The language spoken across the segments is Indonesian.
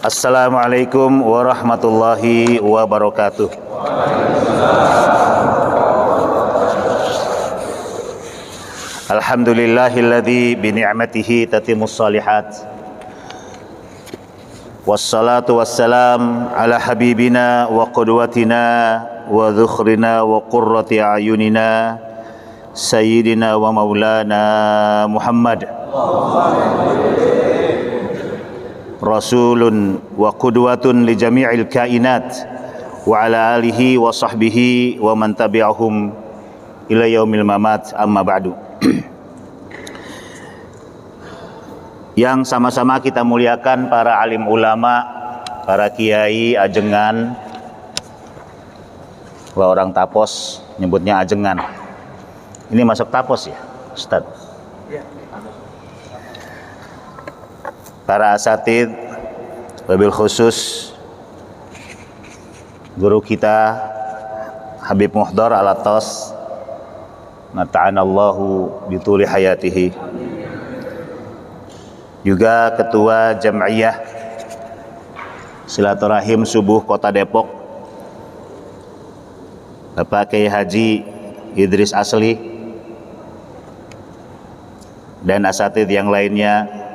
Assalamualaikum warahmatullahi wabarakatuh. Alhamdulillahilladzi bi ni'matihi tatimmus shalihat. Wassalatu wassalam ala habibina wa qudwatina wa dhukhrina wa qurrati a'yunina sayyidina wa maulana Muhammad. Rasulun wa qudwatun li jami'il kainat wa ala alihi wa sahbihi wa man tabi'ahum ila yaumil mamat, amma ba'du. Yang sama-sama kita muliakan para alim ulama, para kiai ajengan, kalau orang Tapos nyebutnya ajengan. Ini masuk Tapos ya, Ustaz? Para asatid, wabil khusus guru kita Habib Muhdar Alatos, nata'anallahu bituli hayatihi. Juga ketua Jam'iyah Silaturahim Subuh Kota Depok, Bapak Kiai Haji Idris Asli, dan asatid yang lainnya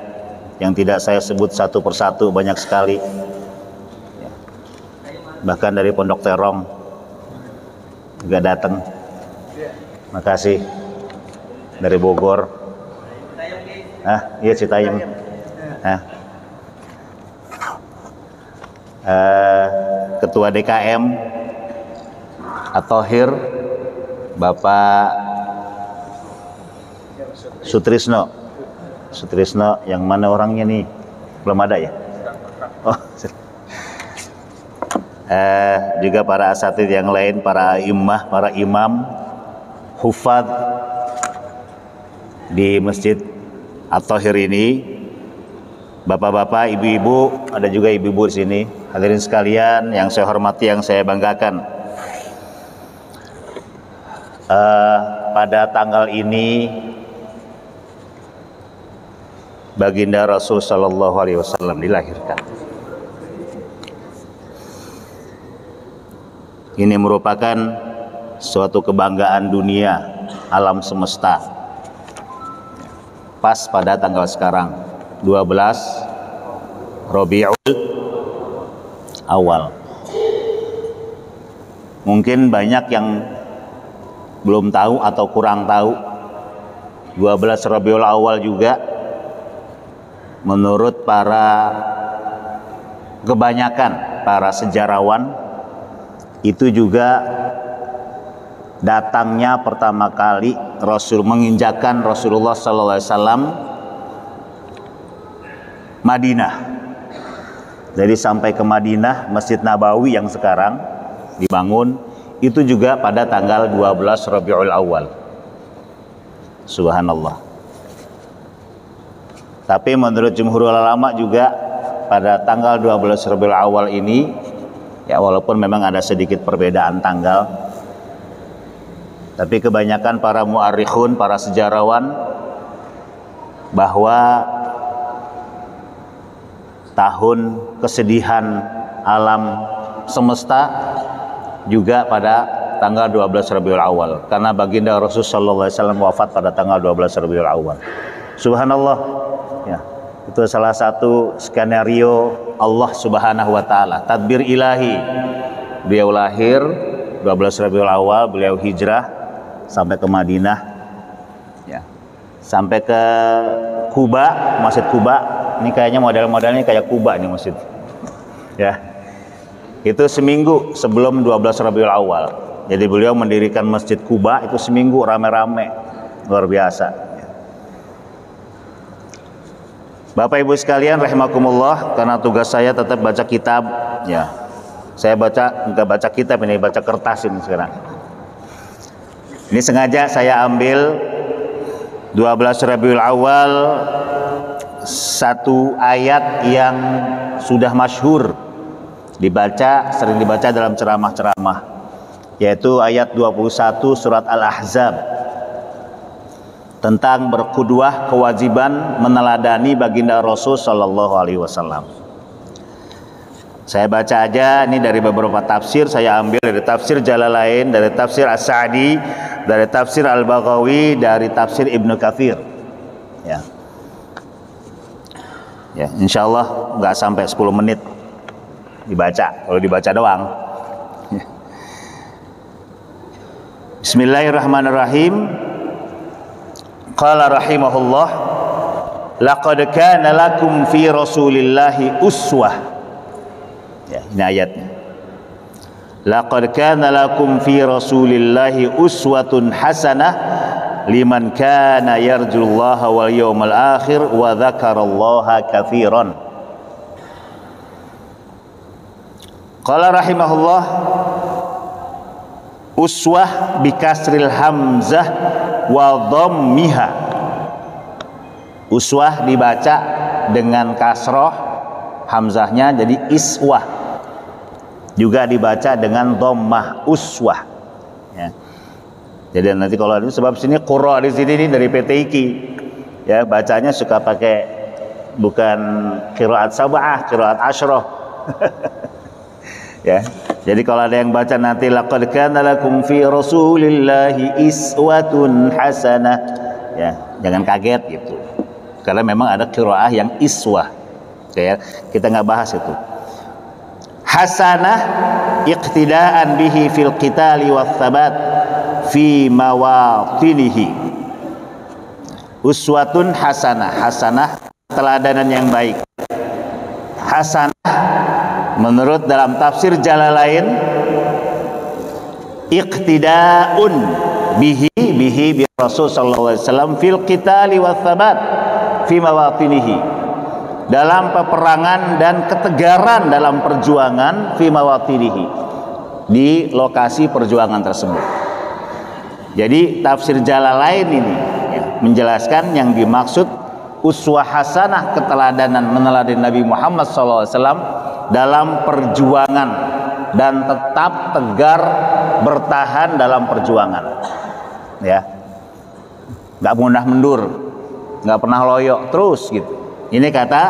yang tidak saya sebut satu persatu, banyak sekali. Bahkan dari Pondok Terong juga datang. Makasih. Dari Bogor. Iya Citayam. Ketua DKM At-Thohir Bapak Sutrisno, yang mana orangnya nih? Belum ada ya? Oh, juga para asatid yang lain, para imam, hufad di Masjid At-Thohir ini, bapak-bapak, ibu-ibu, ada juga ibu-ibu di sini. Hadirin sekalian yang saya hormati, yang saya banggakan. Pada tanggal ini Baginda Rasul Sallallahu Alaihi Wasallam dilahirkan. Ini merupakan suatu kebanggaan dunia, alam semesta. Pas pada tanggal sekarang, 12 Rabiul Awal. Mungkin banyak yang belum tahu atau kurang tahu, 12 Rabiul Awal juga menurut kebanyakan para sejarawan itu juga datangnya pertama kali Rasul menginjakan Rasulullah sallallahu alaihi wasallam Madinah. Jadi sampai ke Madinah, Masjid Nabawi yang sekarang dibangun itu juga pada tanggal 12 Rabiul Awal. Subhanallah. Tapi menurut jumhur ulama juga pada tanggal 12 Rabiul Awal ini, ya walaupun memang ada sedikit perbedaan tanggal, tapi kebanyakan para mu'arrikhun, para sejarawan, bahwa tahun kesedihan alam semesta juga pada tanggal 12 Rabiul Awal, karena baginda Rasul sallallahu alaihi wasallam wafat pada tanggal 12 Rabiul Awal. Subhanallah. Ya, itu salah satu skenario Allah Subhanahu wa taala, tadbir ilahi. Beliau lahir 12 Rabiul Awal, beliau hijrah sampai ke Madinah. Ya. Sampai ke Kuba, Masjid Kuba. Ini kayaknya model-modelnya kayak Kuba nih masjid. Ya. Itu seminggu sebelum 12 Rabiul Awal. Jadi beliau mendirikan Masjid Kuba itu seminggu rame-rame. Luar biasa. Bapak Ibu sekalian rahimakumullah, karena tugas saya tetap baca kitab, ya. Saya enggak baca kitab ini, baca kertas ini sekarang. Ini sengaja saya ambil 12 Rabiul Awal, satu ayat yang sudah masyhur dibaca, sering dibaca dalam ceramah-ceramah, yaitu ayat 21 surat Al-Ahzab. Tentang berqudwah, kewajiban meneladani baginda Rasul sallallahu alaihi wasallam. Saya baca aja ini dari beberapa tafsir, saya ambil dari tafsir Jalalain, dari tafsir As-Sa'di, dari tafsir Al-Baghawi, dari tafsir Ibnu Katsir. Ya. Ya, insyaallah nggak sampai 10 menit dibaca, kalau dibaca doang. Ya. Bismillahirrahmanirrahim. Qala rahimahullah, laqad kana lakum fi Rasulillahi uswah. Ya, ini ayatnya. Laqad kana lakum fi Rasulillahi uswatun hasanah liman kana yarjullaha wal yawmal akhir wa dzakarallaha katsiran. Qala rahimahullah, uswah bi kasril hamzah wa dhammiha. Uswah dibaca dengan kasroh hamzahnya jadi iswah. Juga dibaca dengan dhammah, uswah. Ya. Jadi nanti kalau itu sebab sini qurra di sini dari PTIQ. Ya, bacanya suka pakai bukan qiraat sab'ah, qiraat asyrah. Ya. Jadi kalau ada yang baca nanti laqad kana lakum fi Rasulillahi iswatun hasanah. Ya, jangan kaget gitu. Karena memang ada qiraah yang iswah. Ya, kita nggak bahas itu. Hasanah iqtidaan bihi fil qitali wath thabat fi mawatinihi. Uswatun hasanah, hasanah teladanan yang baik. Hasanah menurut dalam tafsir Jalalain iqtidaun bihi bi Rasul sallallahu alaihi wasallam fil qitali wath thabat fi mawatinihi. Dalam peperangan dan ketegaran dalam perjuangan fi mawatinihi, di lokasi perjuangan tersebut. Jadi tafsir Jalalain ini ya, menjelaskan yang dimaksud uswah hasanah, keteladanan meneladani Nabi Muhammad SAW dalam perjuangan dan tetap tegar bertahan dalam perjuangan. Ya, nggak mudah mundur, nggak pernah loyo terus gitu. Ini kata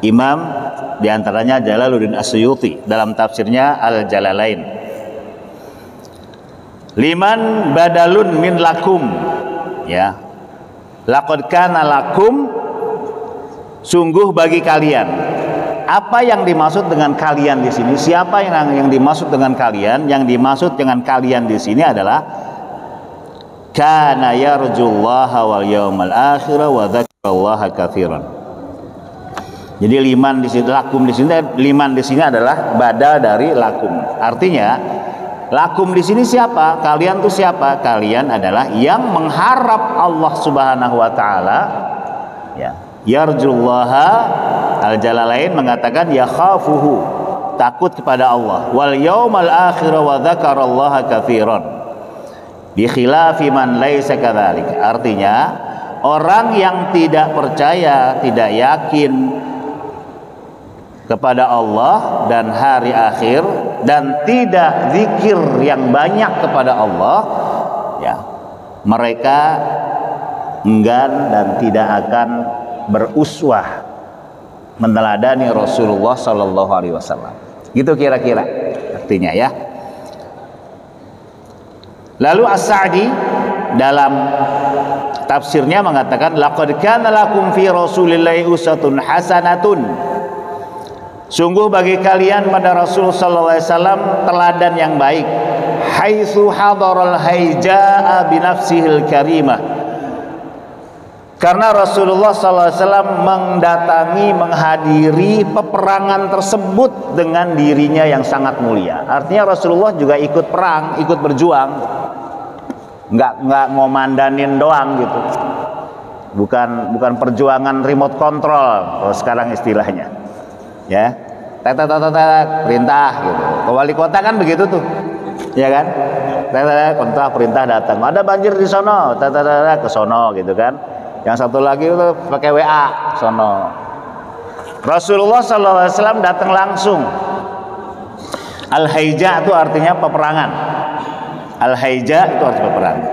Imam diantaranya Jalaluddin As-Suyuti dalam tafsirnya Al-Jalalain. Liman badalun min lakum, ya. Laqad kana lakum, sungguh bagi kalian. Apa yang dimaksud dengan kalian di sini? Siapa yang dimaksud dengan kalian? Yang dimaksud dengan kalian di sini adalah kana yarjullaha wal yawmal akhir wa dzakarallaha katsiran. Jadi liman di sini, lakum di sini, liman di sini adalah badal dari lakum. Artinya lakum di sini siapa? Kalian tuh siapa? Kalian adalah yang mengharap Allah Subhanahu wa taala. Ya, yarjullaha, Al-Jalalain mengatakan ya khafuhu, takut kepada Allah. Wal yaumal akhir wa dzakarallaha katsiran. Bi khilafi man laisa kadzalik. Artinya orang yang tidak percaya, tidak yakin kepada Allah dan hari akhir dan tidak zikir yang banyak kepada Allah, ya, mereka enggan dan tidak akan beruswah meneladani Rasulullah Sallallahu Alaihi Wasallam. Gitu kira-kira artinya, ya. Lalu As-Sa'di dalam tafsirnya mengatakan laqad kana lakum fi Rasulillahi uswatun hasanatun. Sungguh bagi kalian pada Rasul sallallahu alaihi wasallam teladan yang baik. Haitsu hadaral hayja'a bi nafsihil karimah. Karena Rasulullah sallallahu alaihi wasallam mendatangi, menghadiri peperangan tersebut dengan dirinya yang sangat mulia. Artinya Rasulullah juga ikut perang, ikut berjuang. Nggak ngomandanin doang gitu. Bukan perjuangan remote control kalau sekarang istilahnya. Ya, perintah gitu. Ke wali kota kan begitu tuh, ya kan? Kontrak perintah datang. Ada banjir di sono, ke sono gitu kan? Yang satu lagi itu pakai WA sono. Rasulullah SAW datang langsung. Al-Haija itu artinya peperangan. Al-Haija itu artinya peperangan.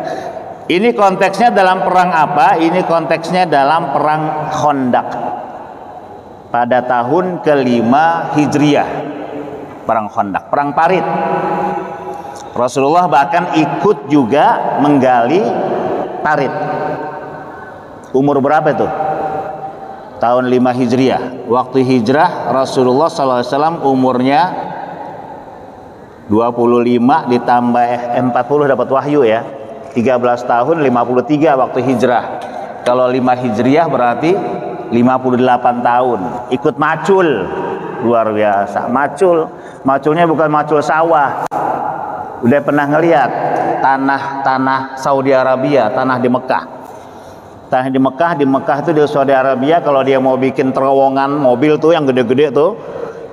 Ini konteksnya dalam perang apa? Ini konteksnya dalam perang Khandaq. pada tahun ke-5 Hijriah, perang Khandaq, perang Parit. Rasulullah bahkan ikut juga menggali parit. Umur berapa itu? Tahun 5 Hijriah. Waktu hijrah Rasulullah SAW umurnya 25 ditambah 40 dapat wahyu ya. 13 tahun 53 waktu hijrah. Kalau 5 Hijriah berarti 58 tahun. Ikut macul. Luar biasa. Maculnya bukan macul sawah. Udah pernah ngelihat tanah Saudi Arabia, tanah di Mekah. Tanah di Mekah itu di Saudi Arabia kalau dia mau bikin terowongan mobil tuh yang gede-gede tuh,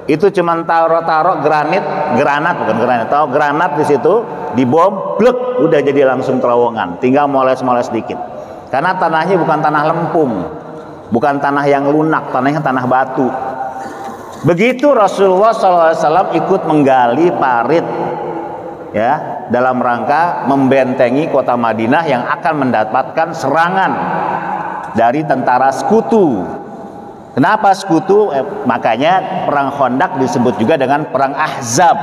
itu cuman taruh granat di situ, dibom, blek, udah jadi langsung terowongan. Tinggal moles-moles dikit. Karena tanahnya bukan tanah lempung, bukan tanah yang lunak, tanahnya tanah batu. Begitu Rasulullah SAW ikut menggali parit, ya, dalam rangka membentengi kota Madinah yang akan mendapatkan serangan dari tentara sekutu. Kenapa sekutu? Makanya perang Khandaq disebut juga dengan perang Ahzab.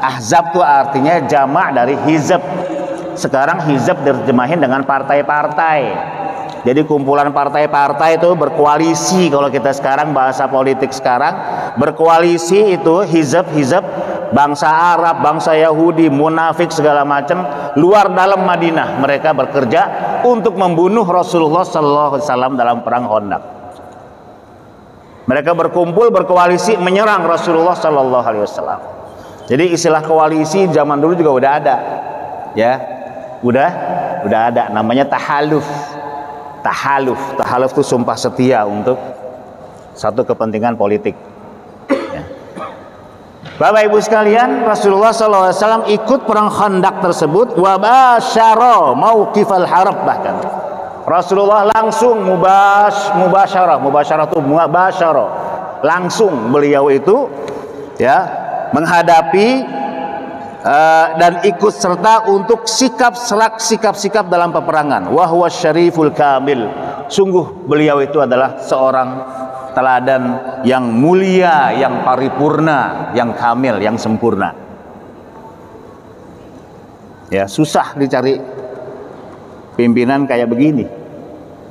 Ahzab itu artinya jamak dari hizb. Sekarang hizb diterjemahin dengan partai-partai. Jadi kumpulan partai-partai itu berkoalisi. Kalau kita sekarang bahasa politik sekarang, berkoalisi itu hizb, bangsa Arab, bangsa Yahudi, munafik segala macam, luar dalam Madinah mereka bekerja untuk membunuh Rasulullah SAW dalam perang Khandaq. Mereka berkumpul berkoalisi menyerang Rasulullah SAW. Jadi istilah koalisi zaman dulu juga udah ada, ya, udah ada. Namanya tahaluf. Tahaluf itu sumpah setia untuk satu kepentingan politik. Ya. Bapak Ibu sekalian, Rasulullah SAW ikut perang Khandaq tersebut. Wa basyara mauqifal harb, bahkan Rasulullah langsung mubasyarah itu mubasyarah, langsung beliau itu ya menghadapi dan ikut serta untuk sikap-sikap dalam peperangan. Wa huwa syariful kamil. Sungguh beliau itu adalah seorang teladan yang mulia, yang paripurna, yang kamil, yang sempurna. Ya, susah dicari pimpinan kayak begini.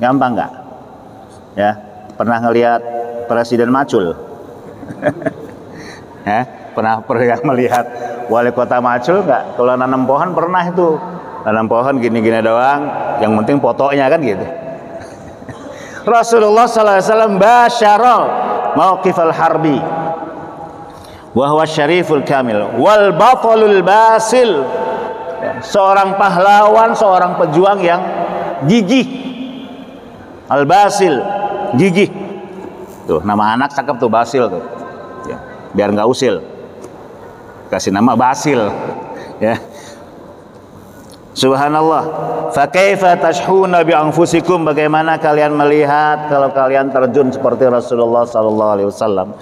Gampang nggak? Ya, pernah ngelihat presiden macul? Ya, pernah melihat wali kota macul nggak? Kalau nanam pohon pernah itu, nanam pohon gini-gini doang, yang penting fotonya kan gitu. Rasulullah SAW basyara mauqifal harbi wa huwa syariful kamil wal batalul basil, seorang pahlawan, seorang pejuang yang gigih. Al basil, gigih. Tuh nama anak cakep tuh, Basil tuh. Ya, biar nggak usil, kasih nama Basil, ya. Subhanallah. Fa kaifa tashhuna bi anfusikum, bagaimana kalian melihat kalau kalian terjun seperti Rasulullah sallallahu alaihi wasallam.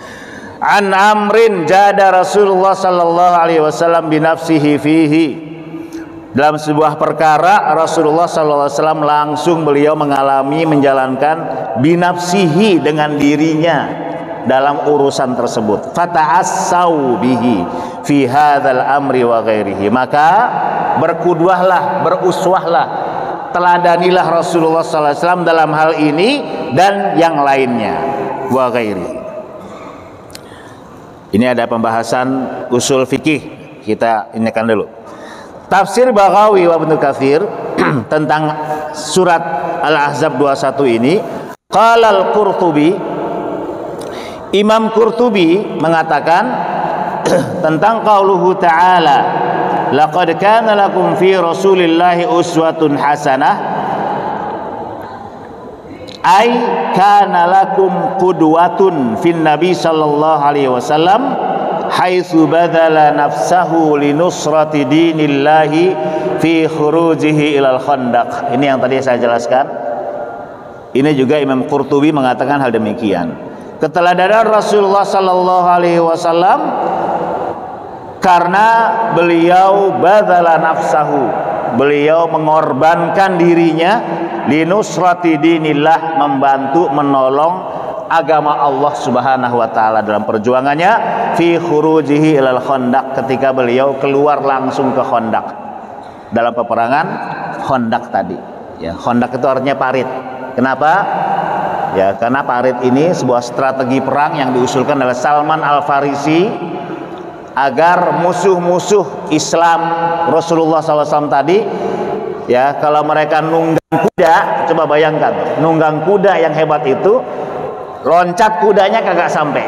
An amrin jada Rasulullah sallallahu alaihi wasallam bi nafsihi fihi. Dalam sebuah perkara Rasulullah sallallahu alaihi wasallam langsung beliau menjalankan binafsihi, dengan dirinya dalam urusan tersebut. Fata'assau bihi fi hadzal amri wa ghairihi, maka berkudwahlah, beruswahlah, teladanilah Rasulullah sallallahu alaihi wasallam dalam hal ini dan yang lainnya. Wa ghairihi. Ini ada pembahasan usul fikih, kita ingatkan dulu. Tafsir Baghawi wa Ibnu Katsir tentang surat Al-Ahzab 21 ini, qala Al-Qurtubi, Imam Qurtubi mengatakan tentang qauluhu ta'ala, laqad kana lakum fi Rasulillahi uswatun hasanah, ay kana lakum qudwatun fin Nabi sallallahu alaihi wasallam haitsu badala nafsahu linusrati dinillahi fi khurujihi ilal Khandaq. Ini yang tadi saya jelaskan. Ini juga Imam Qurtubi mengatakan hal demikian. Keteladanan Rasulullah sallallahu alaihi wasallam karena beliau badala nafsahu, beliau mengorbankan dirinya linusrati dinillah, membantu menolong agama Allah Subhanahu wa taala dalam perjuangannya fi khurujihi ilal Khandaq, ketika beliau keluar langsung ke Khandaq dalam peperangan Khandaq tadi. Ya, Khandaq itu artinya parit. Kenapa? Ya, karena parit ini sebuah strategi perang yang diusulkan oleh Salman Al-Farisi agar musuh-musuh Islam Rasulullah SAW tadi, ya, kalau mereka nunggang kuda, coba bayangkan, nunggang kuda yang hebat itu, loncat kudanya kagak sampai.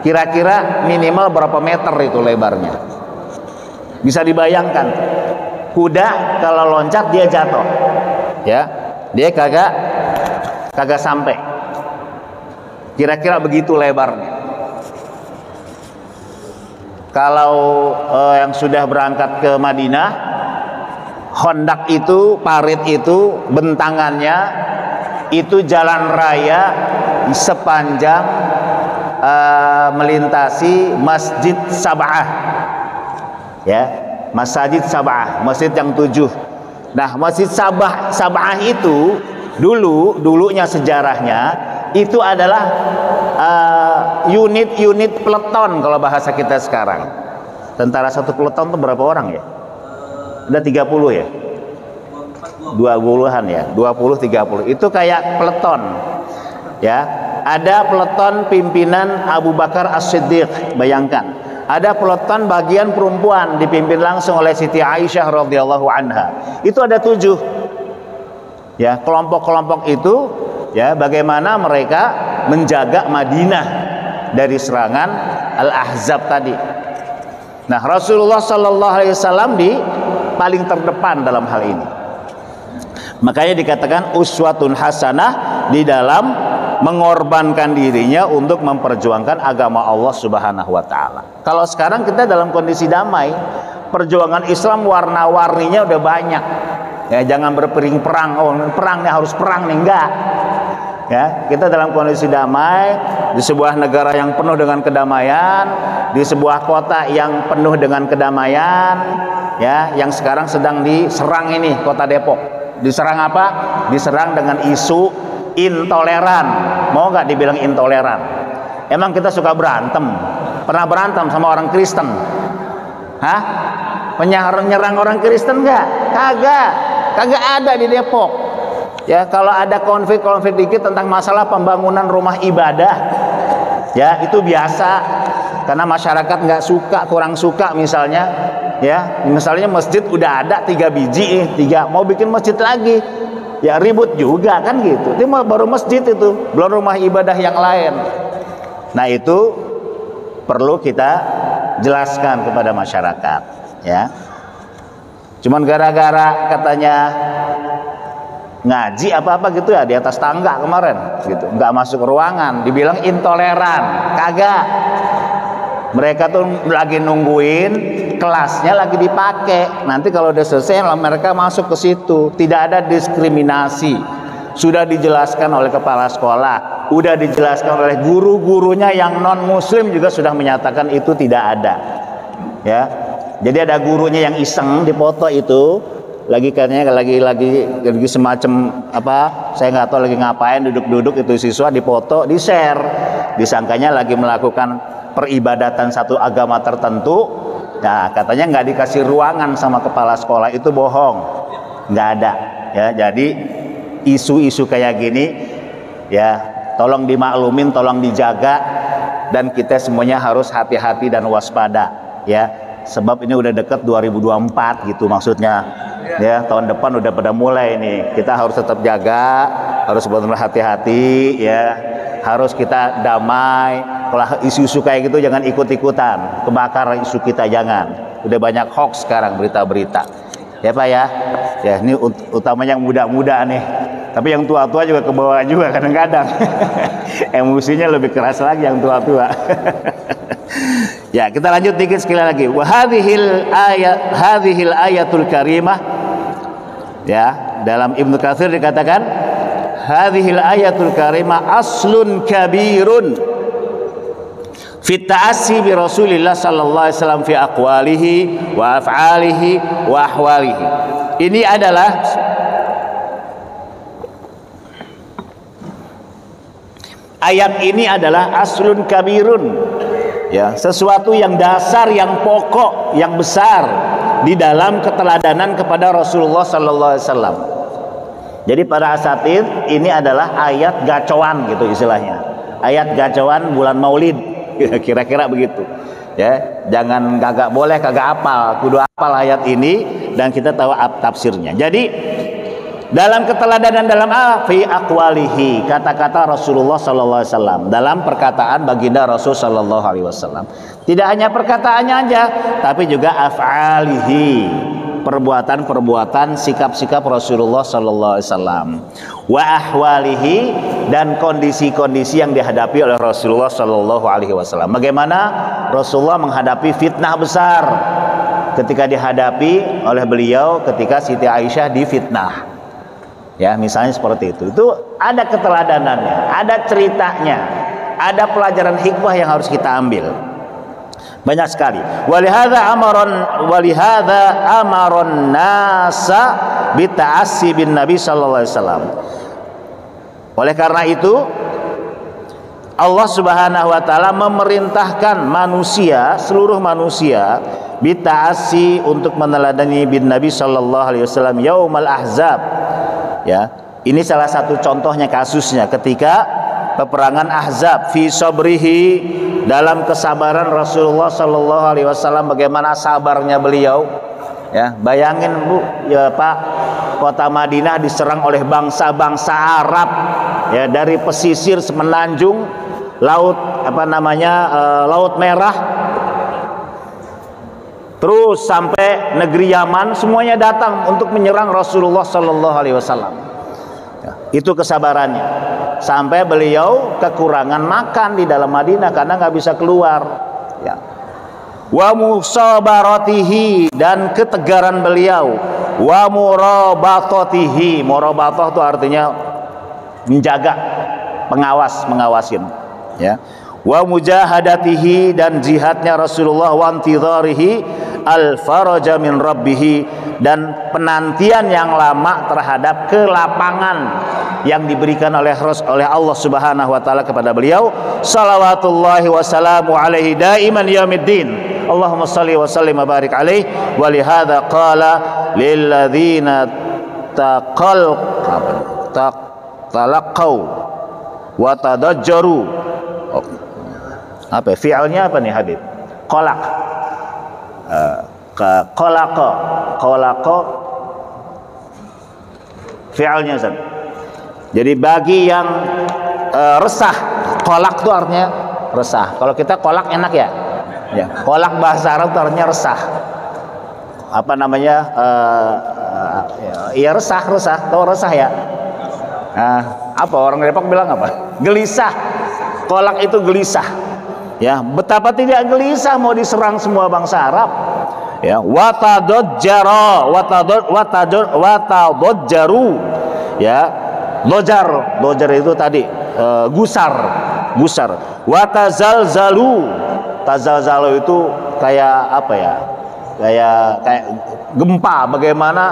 Kira-kira minimal berapa meter itu lebarnya? Bisa dibayangkan, kuda kalau loncat dia jatuh, ya, dia kagak sampai. Kira-kira begitu lebarnya. Kalau yang sudah berangkat ke Madinah, Khandaq itu, parit itu, bentangannya itu jalan raya sepanjang melintasi Masjid Sab'ah, ya, Masjid Sab'ah, masjid yang 7. Nah, Masjid Sab'ah itu dulunya sejarahnya itu adalah unit-unit peleton kalau bahasa kita sekarang. Tentara satu peleton itu berapa orang ya? Ada 30 ya? 20-an ya? 20-30. Itu kayak peleton. Ya, ada peleton pimpinan Abu Bakar As-Siddiq, bayangkan. Ada peleton bagian perempuan dipimpin langsung oleh Siti Aisyah radhiyallahu anha. Itu ada 7. Ya, kelompok-kelompok itu, ya, bagaimana mereka menjaga Madinah dari serangan Al-Ahzab tadi. Nah, Rasulullah Sallallahu Alaihi Wasallam di paling terdepan dalam hal ini. Makanya dikatakan uswatun hasanah di dalam mengorbankan dirinya untuk memperjuangkan agama Allah Subhanahu wa taala. Kalau sekarang kita dalam kondisi damai, perjuangan Islam warna-warninya udah banyak. Ya, jangan berpiring perang, oh perang nih, harus perang nih, enggak. Ya, kita dalam kondisi damai di sebuah negara yang penuh dengan kedamaian, di sebuah kota yang penuh dengan kedamaian, ya, yang sekarang sedang diserang ini, kota Depok. Diserang apa? Diserang dengan isu intoleran. Mau nggak dibilang intoleran? Emang kita suka berantem? Pernah berantem sama orang Kristen? Hah? Nyerang orang Kristen nggak? Kagak ada di Depok. Ya, kalau ada konflik dikit tentang masalah pembangunan rumah ibadah, ya itu biasa, karena masyarakat nggak suka, kurang suka misalnya, ya misalnya masjid udah ada 3 biji, 3 mau bikin masjid lagi, ya ribut juga kan gitu. Itu baru masjid itu, belum rumah ibadah yang lain. Nah, itu perlu kita jelaskan kepada masyarakat, ya. Cuman gara-gara katanya ngaji apa-apa gitu ya di atas tangga kemarin gitu, nggak masuk ruangan, dibilang intoleran. Kagak, mereka tuh lagi nungguin kelasnya lagi dipakai, nanti kalau udah selesai mereka masuk ke situ. Tidak ada diskriminasi, sudah dijelaskan oleh kepala sekolah, udah dijelaskan oleh guru-gurunya yang non muslim juga sudah menyatakan itu tidak ada, ya. Jadi ada gurunya yang iseng dipoto itu lagi semacam apa, saya nggak tahu lagi ngapain, duduk-duduk itu siswa dipoto, di share, disangkanya lagi melakukan peribadatan satu agama tertentu. Nah, katanya nggak dikasih ruangan sama kepala sekolah, itu bohong, nggak ada, ya. Jadi isu-isu kayak gini, ya tolong dimaklumin, tolong dijaga, dan kita semuanya harus hati-hati dan waspada, ya. Sebab ini udah deket 2024 gitu maksudnya. Ya, tahun depan udah pada mulai nih. Kita harus tetap jaga, harus benar-benar hati-hati, ya. Harus kita damai. Kalau isu-isu kayak gitu jangan ikut-ikutan. Kebakar isu kita, jangan. Udah banyak hoax sekarang, berita-berita. Ya Pak ya. Ya, ini utamanya yang muda-muda nih. Tapi yang tua-tua juga ke bawah juga kadang-kadang. Emosinya lebih keras lagi yang tua-tua. Ya, kita lanjut dikit sekali lagi. Wa hadhil ayatul karimah, ya, dalam Ibnu Katsir dikatakan hadhil ayatul karimah aslun kabirun fi ta'assi bi Rasulillah sallallahu alaihi wasallam fi aqwalihi wa af'alihi wa ahwalihi. Ini adalah Ayat ini adalah aslun kabirun, ya, sesuatu yang dasar, yang pokok, yang besar di dalam keteladanan kepada Rasulullah sallallahu alaihi wasallam. Jadi para asatid ini adalah ayat gacoan gitu istilahnya. Ayat gacoan bulan Maulid, kira-kira begitu. Ya, jangan kagak boleh kagak apal, kudu apal ayat ini dan kita tahu tafsirnya. Jadi dalam keteladanan dalam fi aqwalihi, kata-kata Rasulullah sallallahu alaihi wasallam, dalam perkataan baginda Rasul sallallahu alaihi wasallam. Tidak hanya perkataannya aja, tapi juga af'alihi, perbuatan-perbuatan, sikap-sikap Rasulullah sallallahu alaihi wasallam. Wa ahwalihi, dan kondisi-kondisi yang dihadapi oleh Rasulullah sallallahu alaihi wasallam. Bagaimana Rasulullah menghadapi fitnah besar ketika dihadapi oleh beliau ketika Siti Aisyah difitnah. Ya, misalnya seperti itu. Itu ada keteladanannya, ada ceritanya, ada pelajaran hikmah yang harus kita ambil. Banyak sekali. Walihadza amaron nasa bita'assi bin Nabi sallallahu alaihi wasallam. Oleh karena itu Allah Subhanahu wa taala memerintahkan manusia, seluruh manusia, bita'assi, untuk meneladani bin Nabi sallallahu alaihi wasallam yaumal ahzab. Ya, ini salah satu contohnya, kasusnya ketika peperangan Ahzab, fi sabrihi, dalam kesabaran Rasulullah sallallahu alaihi wasallam, bagaimana sabarnya beliau. Ya, bayangin Bu, ya Pak, kota Madinah diserang oleh bangsa-bangsa Arab, ya, dari pesisir semenanjung laut Laut Merah, terus sampai negeri Yaman, semuanya datang untuk menyerang Rasulullah sallallahu alaihi wasallam. Ya, itu kesabarannya. Sampai beliau kekurangan makan di dalam Madinah karena nggak bisa keluar. Ya. Wa musabaratihi, dan ketegaran beliau. Wa murabatatihi, murabatah itu artinya menjaga, mengawasin. Ya. Wa mujahadatihi, dan jihadnya Rasulullah, wa intidharihi al-faraja min rabbih, dan penantian yang lama terhadap kelapangan yang diberikan oleh Allah Subhanahu wa taala kepada beliau. Shalawatullahi wassalamu alaihi daiman yaumiddin. Allahumma shalli wa sallim wa barik alaihi. Wa li hadza qala lil ladzina talaqau wa tadajjaru. Apa fi'ilnya apa nih Habib? Qalaq. Qalaqa fi'ilnya Ustaz. Jadi bagi yang resah, qalaq itu artinya resah. Kalau kita kolak enak ya. Ya, kolak bahasa Arab itu artinya resah. Apa namanya? Ya resah. Tahu resah ya? Apa orang Depok bilang apa? Gelisah. Kolak itu gelisah. Ya, betapa tidak gelisah mau diserang semua bangsa Arab. Ya, watadajjaru. Ya, dojar itu tadi gusar. Watazalzalu itu kayak apa ya? Kayak gempa. Bagaimana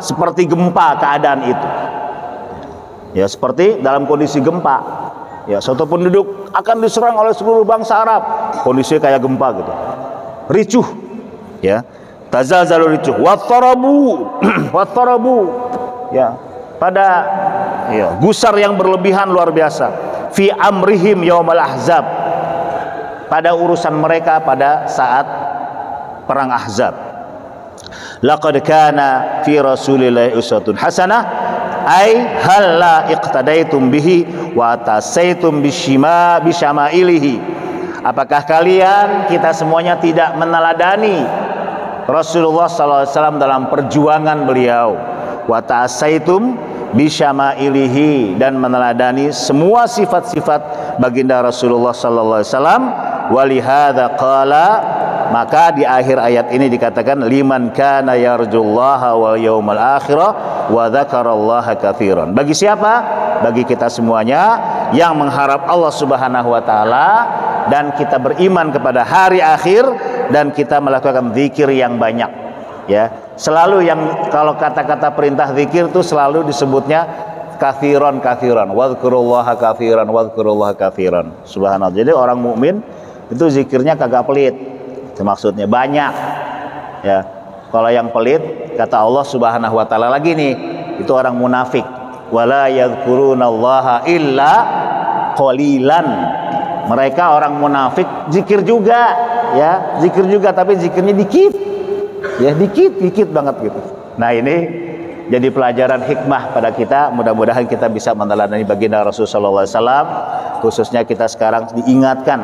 seperti gempa keadaan itu? Ya, seperti dalam kondisi gempa. Ya, suatu penduduk akan diserang oleh seluruh bangsa Arab, kondisinya kayak gempa gitu, ricuh, ya, tazalzalu, ricuh, wattarabu, ya, pada gusar yang berlebihan luar biasa, fi amrihim yaumal ahzab, pada urusan mereka pada saat perang Ahzab. Laqad kana fi Rasulillahi uswatun hasanah, ai halla iqtadaitum bihi wa tasaitum bisyama'ilihi. Apakah kalian, kita semuanya, tidak meneladani Rasulullah SAW dalam perjuangan beliau, wa tasaitum bisyama'ilihi, dan meneladani semua sifat-sifat baginda Rasulullah SAW. Walihada qala, maka di akhir ayat ini dikatakan liman kana yarjullaha wal yaumal akhirah wa dzakarallaha katsiran. Bagi siapa? Bagi kita semuanya yang mengharap Allah Subhanahu wa taala dan kita beriman kepada hari akhir dan kita melakukan zikir yang banyak. Ya, selalu yang kalau kata-kata perintah zikir itu selalu disebutnya kathiran wadhkurullaha kathiran. Subhanallah. Jadi orang mukmin itu zikirnya kagak pelit. Itu maksudnya banyak. Ya. Kalau yang pelit kata Allah Subhanahu wa taala lagi nih, itu orang munafik. Wala yadhkurunallaha illa qalilan. Mereka orang munafik zikir juga, ya, zikir juga tapi zikirnya dikit. Ya, dikit banget gitu. Nah, ini jadi pelajaran hikmah pada kita. Mudah-mudahan kita bisa meneladani baginda Rasulullah SAW. Khususnya kita sekarang diingatkan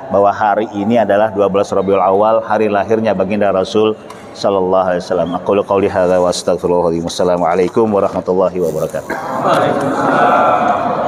bahwa hari ini adalah 12 Rabiul Awal, hari lahirnya baginda Rasul sallallahu alaihi wasallam. Aqulu qouli hadza wa astaghfirullahaladzim. Wassalamualaikum warahmatullahi wabarakatuh. Waalaikumsalam.